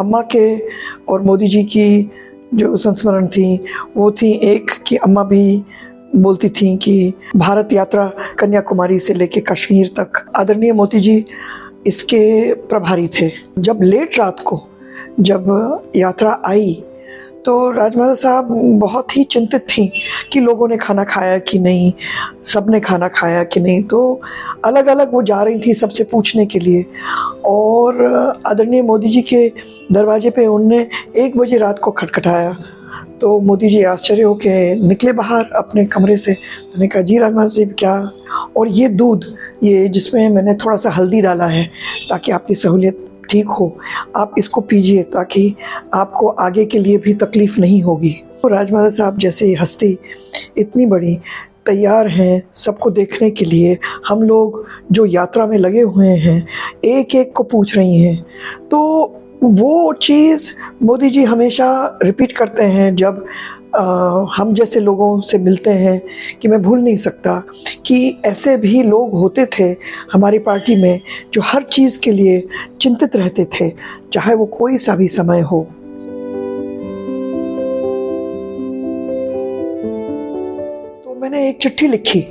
अम्मा के और मोदी जी की जो संस्मरण थी वो थी, एक कि अम्मा भी बोलती थी कि भारत यात्रा कन्याकुमारी से लेके कश्मीर तक आदरणीय मोदी जी इसके प्रभारी थे। जब लेट रात को जब यात्रा आई तो राजमाता साहब बहुत ही चिंतित थीं कि लोगों ने खाना खाया कि नहीं, सबने खाना खाया कि नहीं। तो अलग अलग वो जा रही थी सबसे पूछने के लिए, और आदरणीय मोदी जी के दरवाजे पे उनने 1 बजे रात को खटखटाया। तो मोदी जी आश्चर्य होके निकले बाहर अपने कमरे से। तो उन्होंने कहा, जी राजमाता जी क्या? और ये दूध, ये जिसमें मैंने थोड़ा सा हल्दी डाला है ताकि आपकी सहूलियत ठीक हो, आप इसको पीजिए ताकि आपको आगे के लिए भी तकलीफ़ नहीं होगी। तो राजमाता साहब जैसे हस्ती इतनी बड़ी तैयार हैं सबको देखने के लिए, हम लोग जो यात्रा में लगे हुए हैं एक एक को पूछ रही हैं। तो वो चीज़ मोदी जी हमेशा रिपीट करते हैं जब हम जैसे लोगों से मिलते हैं कि मैं भूल नहीं सकता कि ऐसे भी लोग होते थे हमारी पार्टी में जो हर चीज़ के लिए चिंतित रहते थे, चाहे वो कोई सा भी समय हो। तो मैंने एक चिट्ठी लिखी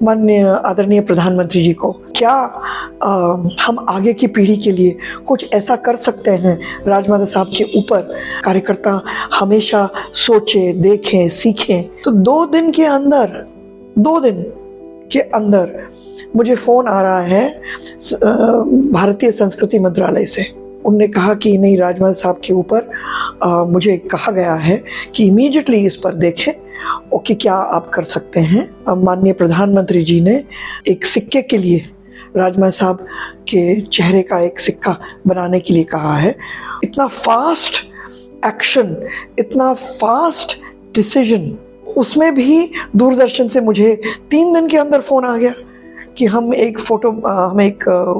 माननीय आदरणीय प्रधानमंत्री जी को, क्या हम आगे की पीढ़ी के लिए कुछ ऐसा कर सकते हैं राजमाता साहब के ऊपर, कार्यकर्ता हमेशा सोचें, देखें, सीखें। तो 2 दिन के अंदर मुझे फ़ोन आ रहा है भारतीय संस्कृति मंत्रालय से। उनने कहा कि नहीं, राजमाता साहब के ऊपर मुझे कहा गया है कि इमीडिएटली इस पर देखें और कि क्या आप कर सकते हैं। माननीय प्रधानमंत्री जी ने एक सिक्के के लिए राजमाता साहब के चेहरे का एक सिक्का बनाने के लिए कहा है। इतना फास्ट एक्शन, इतना फास्ट डिसीजन, उसमें भी दूरदर्शन से मुझे 3 दिन के अंदर फ़ोन आ गया कि हम एक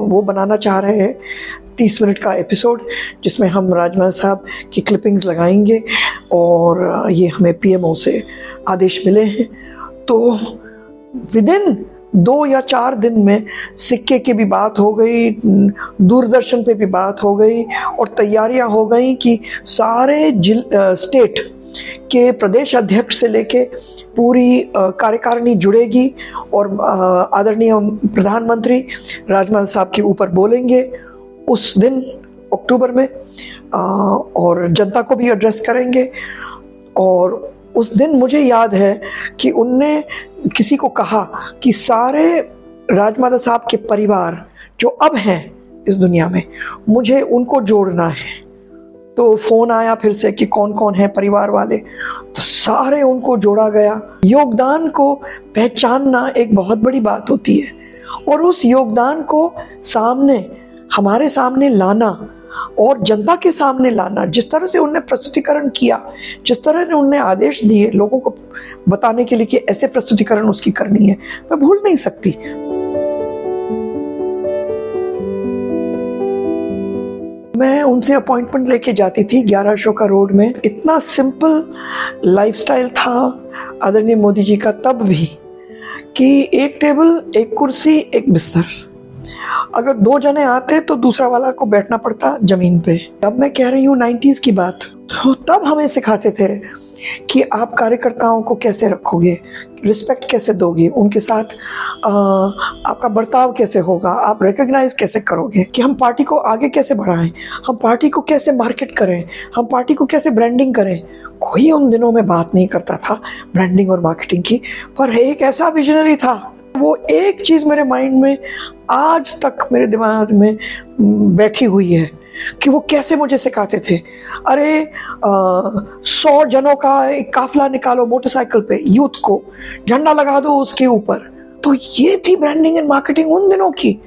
वो बनाना चाह रहे हैं 30 मिनट का एपिसोड जिसमें हम राजमाता साहब की क्लिपिंग्स लगाएंगे, और ये हमें पीएमओ से आदेश मिले हैं। तो विदिन 2 या 4 दिन में सिक्के की भी बात हो गई, दूरदर्शन पे भी बात हो गई, और तैयारियां हो गई कि सारे स्टेट के प्रदेश अध्यक्ष से लेके पूरी कार्यकारिणी जुड़ेगी और आदरणीय प्रधानमंत्री राजमाता साहब के ऊपर बोलेंगे उस दिन अक्टूबर में, और जनता को भी एड्रेस करेंगे। और उस दिन मुझे याद है कि उनने किसी को कहा कि सारे राजमाता साहब के परिवार जो अब हैं इस दुनिया में, मुझे उनको जोड़ना है। तो फ़ोन आया फिर से कि कौन कौन है परिवार वाले, तो सारे उनको जोड़ा गया। योगदान को पहचानना एक बहुत बड़ी बात होती है, और उस योगदान को हमारे सामने लाना और जनता के सामने लाना, जिस तरह से उन्होंने प्रस्तुतिकरण किया, जिस तरह से उन्होंने आदेश दिए लोगों को बताने के लिए कि ऐसे प्रस्तुतिकरण उसकी करनी है, मैं भूल नहीं सकती। मैं उनसे अपॉइंटमेंट लेके जाती थी 11 अशोका रोड में। इतना सिंपल लाइफस्टाइल था आदरणीय मोदी जी का तब भी कि एक टेबल, एक कुर्सी, एक बिस्तर। अगर 2 जने आते तो दूसरा वाला को बैठना पड़ता ज़मीन पे। अब मैं कह रही हूँ 90s की बात। तो तब हमें सिखाते थे कि आप कार्यकर्ताओं को कैसे रखोगे, रिस्पेक्ट कैसे दोगे, उनके साथ आपका बर्ताव कैसे होगा, आप रिकॉग्नाइज कैसे करोगे, कि हम पार्टी को आगे कैसे बढ़ाएं, हम पार्टी को कैसे मार्केट करें, हम पार्टी को कैसे ब्रांडिंग करें। कोई उन दिनों में बात नहीं करता था ब्रांडिंग और मार्केटिंग की, पर एक ऐसा विजनरी था। वो एक चीज़ मेरे माइंड में आज तक मेरे दिमाग में बैठी हुई है कि वो कैसे मुझे सिखाते थे। अरे 100 जनों का एक काफिला निकालो मोटरसाइकिल पे, यूथ को झंडा लगा दो उसके ऊपर। तो ये थी ब्रांडिंग एंड मार्केटिंग उन दिनों की।